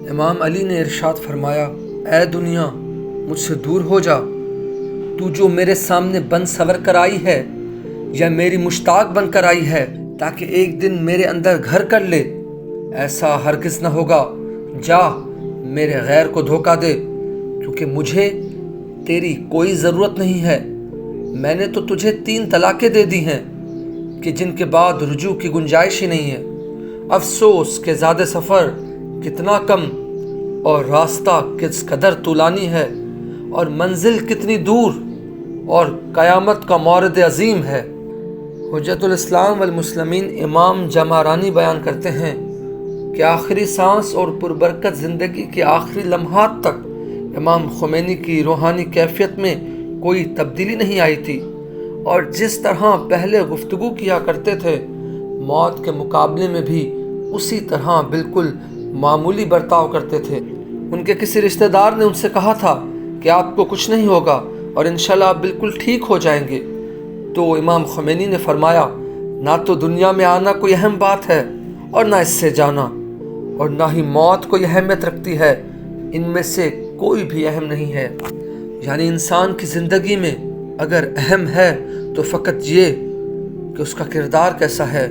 امام علی نے ارشاد فرمایا، اے دنیا مجھ سے دور ہو جا، تو جو میرے سامنے بن سور کر آئی ہے یا میری مشتاق بن کر آئی ہے تاکہ ایک دن میرے اندر گھر کر لے، ایسا ہرگز نہ ہوگا۔ جا میرے غیر کو دھوکہ دے، کیونکہ مجھے تیری کوئی ضرورت نہیں ہے۔ میں نے تو تجھے 3 طلاقیں دے دی ہیں کہ جن کے بعد رجوع کی گنجائش ہی نہیں ہے۔ افسوس کہ زاد سفر کتنا کم اور راستہ کس قدر طولانی ہے، اور منزل کتنی دور اور قیامت کا مورد عظیم ہے۔ حجت الاسلام والمسلمین امام جمعرانی بیان کرتے ہیں کہ آخری سانس اور پربرکت زندگی کے آخری لمحات تک امام خمینی کی روحانی کیفیت میں کوئی تبدیلی نہیں آئی تھی، اور جس طرح پہلے گفتگو کیا کرتے تھے موت کے مقابلے میں بھی اسی طرح بالکل معمولی برتاؤ کرتے تھے۔ ان کے کسی رشتہ دار نے ان سے کہا تھا کہ آپ کو کچھ نہیں ہوگا اور انشاءاللہ آپ بالکل ٹھیک ہو جائیں گے، تو امام خمینی نے فرمایا، نہ تو دنیا میں آنا کوئی اہم بات ہے اور نہ اس سے جانا، اور نہ ہی موت کوئی اہمیت رکھتی ہے، ان میں سے کوئی بھی اہم نہیں ہے۔ یعنی انسان کی زندگی میں اگر اہم ہے تو فقط یہ کہ اس کا کردار کیسا ہے،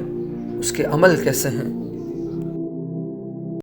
اس کے عمل کیسے ہیں۔